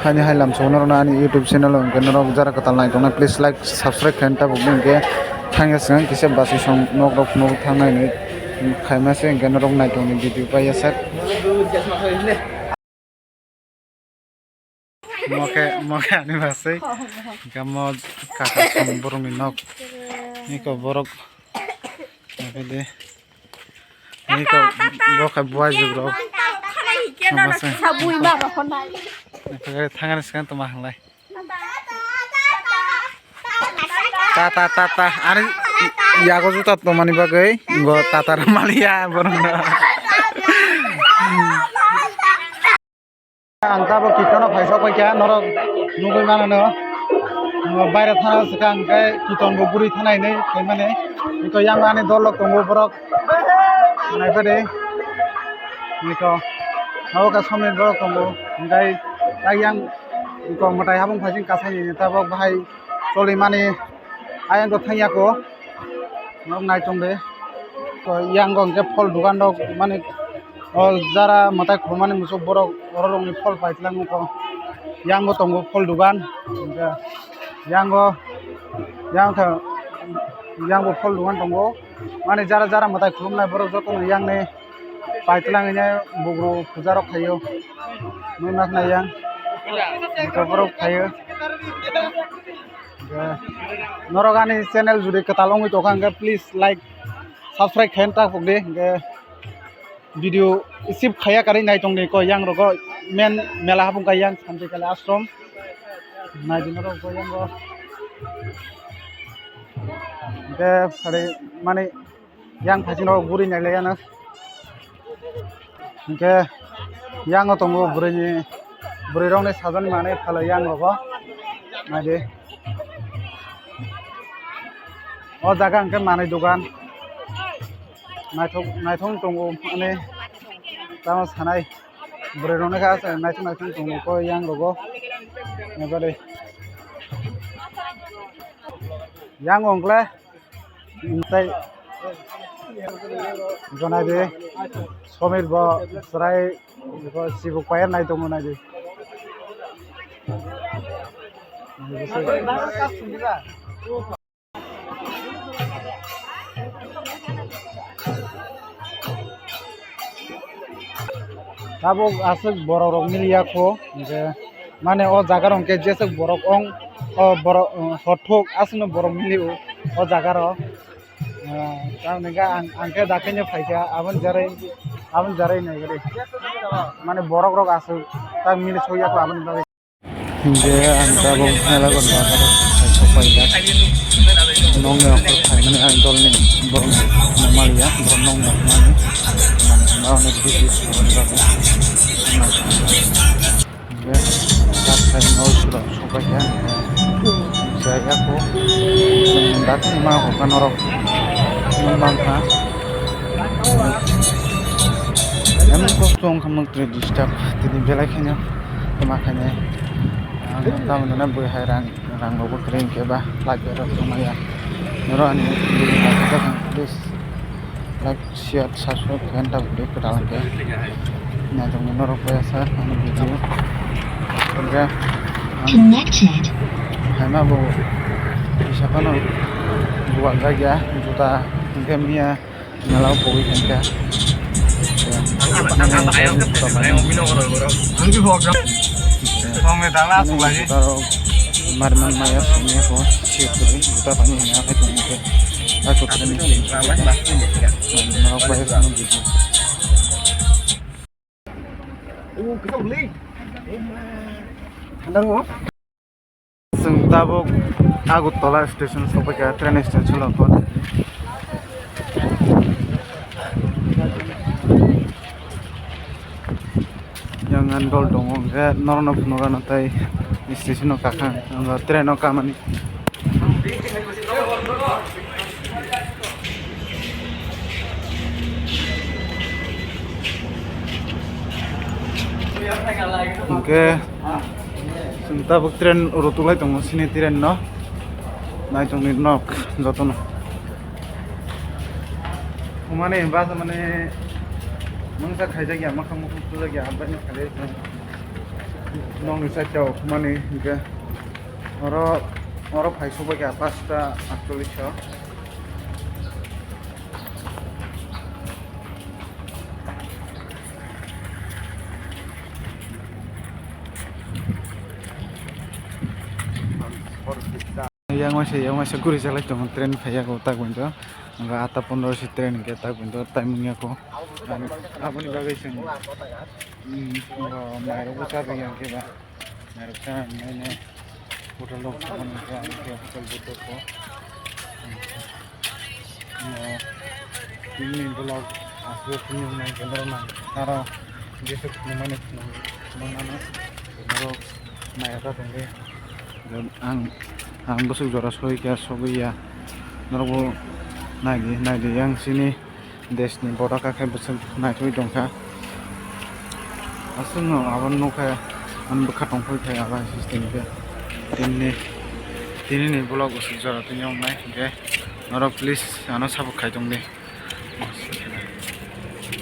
hani hailam sonor na ani YouTube channel on kenoro jara katal nai tong please like subscribe khan ta bugin ke thangya sang kise basi song nok rok nok thangnai ni khaima se kenoro nai tong ni video pa yasak moke ani basai gamo kaka song borong ni nok ni ko borok de ni ko boka buai jugro sabui ba khonai tangan sekarang tuh mahal lah. Tata, ani ya aku juta tuh mani bagai, gua tata remalia bareng. Angka bu kita no paisa kau kya, norok nunggu mana no, bayar tanah sekarang kayak kita nunggu buri tanah ini, kayak mana? Itu yang mana dolok tunggu berok, naik pada, itu, aku kasih berok tunggu, enggak. Ayang ko matai habung phajing kasai ni tabok bahai soli mani ayang ko thangya ko nok nai chongbe ko yang gong ke phol dukan dok mani jara matai khomani muso borok orolong ni phol paitlang ko yang go tongo phol dukan yang go phol dukan tongo mani jara matai khomnai borok joto yang ne paitlang ni bugro pujarok khayo nunak na yang Cover kayu, norogani channel judi ketalong itu kan please like, subscribe hentak pokde, video isip kaya kari nai tong ko yang rogo men melah pun kayang sampai kali ashram, nai di rogo yang go, kali mani yang pasti rogo buri nai leyana, yang go tunggu buri ni. Buri rong ni sajan mana kalau yang apa, nanti, oh jaga angkat mana dukan, naithong tunggu ane, tamas hanai, buri rong ni kas, naithong tunggu ko yang logo, nggak yang ongkle, intai, jangan aja, somir bo serai, sibuk payah naik tunggu aja. Tabok asuk borok milia ko, mana o jagar ongke jesek borok ong, o borok hotok asno borok miliu, o jagar o, kau nega angke dakenya faida, awan jarai nih gede, mana borok rok asuk, tak milis hoya ko awan bagai. Dia anta bong hela kon ba karo sopai da nong ya ko thai mane antol ni bong normal ya bong nong na mane na ne di kon ba ya tak thai no sura sopai ya saya ko dak ma ko kanoro memang ha em ko tong kamang disturb tini belai khanya makanya tamu nana buhay rang logo kering ke bah lagi orang rumah nero ani kita kan please like share subscribe kan tak boleh ke dalam ke nah tunggu nero biasa ani video oke connected hanya bu siapa no buat saja juta gamenya nyalau poin kan Kalau marman maya punya ko siapa kita pani ni apa tu mungkin aku terus ni mau bayar sama gitu. Kita beli. Handang mo? Tabok aku tola station sampai ke train station lah kon. Jangan dol dong, ya norno nanti stesen no kakak, tren no kamani. Oke, sebentar buk tren urutulai tunggu sini tren no, naik tunggu nok, jatuh no. Kemana bahasa mana? Mangsa khai jagi ama kamu kutu jagi abad ni kali nongni saitao mani hingke oro phaisok ya 5:48 yang masih guri jalai tong tren phaya ko tak bunjo anga 8:15 si tren ke tak bunjo timing ya ko aboni bagai sing mairo besar yang ke ba mairo sa ne hotel lok kan ke hotel butuh ko ini blog asli punya main kendara nang karo gesek mana mana blog mairo tengge ang busuk jora soi kya sogiya norbo nagi yang sini desni boraka kai busuk naitoi dongka asung abon noka an bekatong phoi kai aba system ke tinni blog busuk jora tinyong nai ke norok please ano sabuk kai dong de